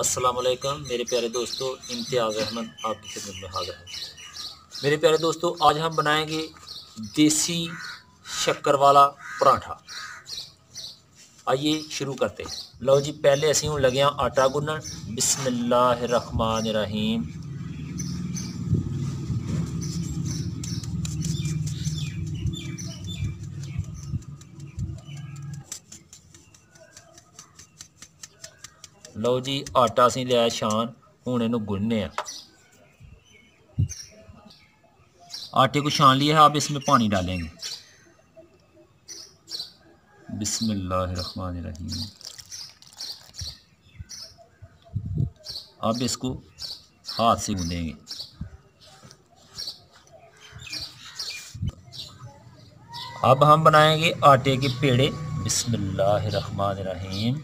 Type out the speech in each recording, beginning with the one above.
अस्सलाम वालेकुम मेरे प्यारे दोस्तों, इम्तियाज़ अहमद आपकी खिदमत में हाज़िर है। मेरे प्यारे दोस्तों, आज हम बनाएंगे देसी शक्कर वाला पराठा। आइए शुरू करते हैं। लो जी, पहले असीं हुण लगे हां आटा गुन्नण। बिस्मिल्लाहिर्रहमानिर्रहीम। लो जी, आटा असीं लिया छान, हुण इहनूं गुन्नने आ। आटे को छान लिया है, अब इसमें पानी डालेंगे। बिस्मिल्लाहिर्रहमानिर्रहीम। अब इसको हाथ से गूंदेंगे। अब हम बनाएंगे आटे के पेड़े। बिस्मिल्लाहिर्रहमानिर्रहीम।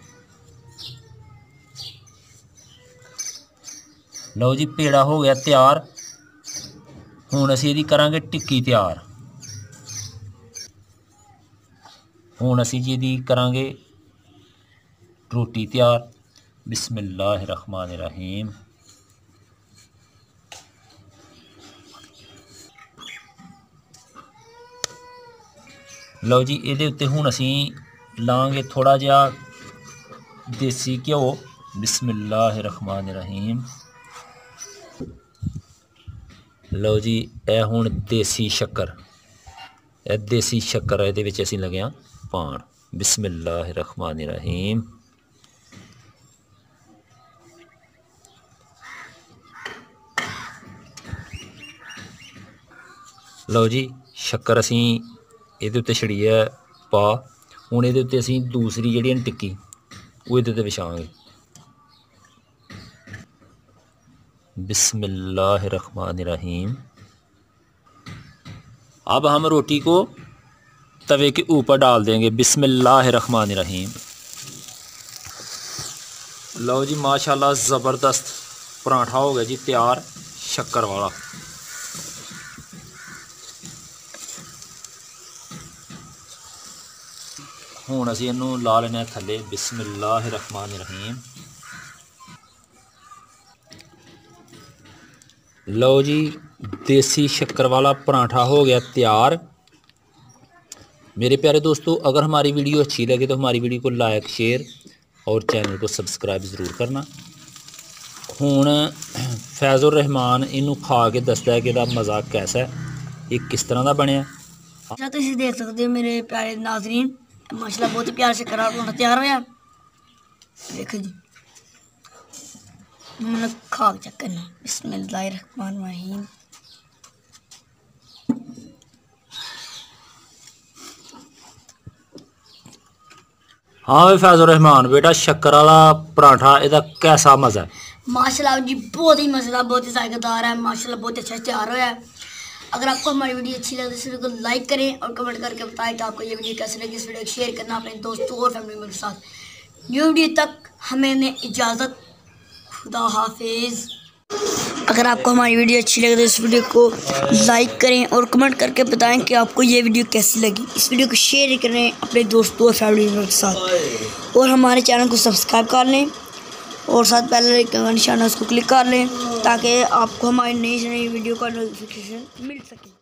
लो जी, पेड़ा हो गया तैयार। हुण असीं इहदी करांगे टिक्की तैयार। हुण असीं जी इहदी करांगे रोटी तैयार। बिस्मिल्लाहिर्रहमानिर्रहीम। लो जी, इहदे उत्ते हुण असीं लांगे थोड़ा जिहा देसी घ्यो। बिस्मिल्लाहिर्रहमानिर्रहीम। लो जी, यह हुण देसी शक्कर, यह देसी शक्कर इहदे विच असीं लगे हां पाण। बिस्मिल्लाहिर्रहमानिर्रहीम। लो जी, शक्कर असीं इहदे उत्ते छड़ी है पा। हुण इहदे उत्ते असीं दूसरी जिहड़ी है टिक्की वो इहदे उत्ते विछावांगे। बिस्मिल्लाहिर्रहमानिर्रहीम। अब हम रोटी को तवे के ऊपर डाल देंगे। बिस्मिल्लाहिर्रहमानिर्रहीम। लो जी, माशाल्लाह ज़बरदस्त पराठा हो गया जी तैयार शक्कर वाला। हुण असीं इहनूं ला लैने थल्ले। बिस्मिल्लाहिर्रहमानिर्रहीम। लो जी, देसी शक्कर वाला पराठा हो गया तैयार। मेरे प्यारे दोस्तों, अगर हमारी वीडियो अच्छी लगे तो हमारी वीडियो को लाइक, शेयर और चैनल को सब्सक्राइब ज़रूर करना। हुण फैज़ुर रहमान इनू खा के दसदा है कि इहदा मज़ा कैसा है, ये किस तरह का बनया। अच्छा, तुसीं देख सकते हो मेरे प्यारे नाज़रीन, माशाल्लाह बहुत ही प्यार से करार पराठा तैयार होया। देखो जी, मैंने खा के चेक करना। बिस्मिल्लाहिर्रहमानिर्रहीम। हाँ भाई फैज़ुर रहमान बेटा, शक्कर वाला पराठा इहदा कैसा मज़ा है? माशाल्लाह जी, बहुत ही मज़ेदार, बहुत ही जायकेदार है। माशाल्लाह बहुत अच्छा तैयार होया है। अगर आपको हमारी वीडियो अच्छी लगे तो इस वीडियो को लाइक करें और कमेंट करके बताएं कि आपको ये वीडियो कैसी लगी। इस वीडियो को शेयर करना अपने दोस्तों और फैमिली मेम्बर के साथ। न्यू वीडियो तक हमें इजाज़त। खुदा हाफिज़। अगर आपको हमारी वीडियो अच्छी लगे तो इस वीडियो को लाइक करें और कमेंट करके बताएं कि आपको ये वीडियो कैसी लगी। इस वीडियो को शेयर करें अपने दोस्तों और फैमिली मेम्बर के साथ और हमारे चैनल को सब्सक्राइब कर लें और साथ बेल आइकन का निशान उसको क्लिक कर लें ताकि आपको हमारी नई वीडियो का नोटिफिकेशन मिल सके।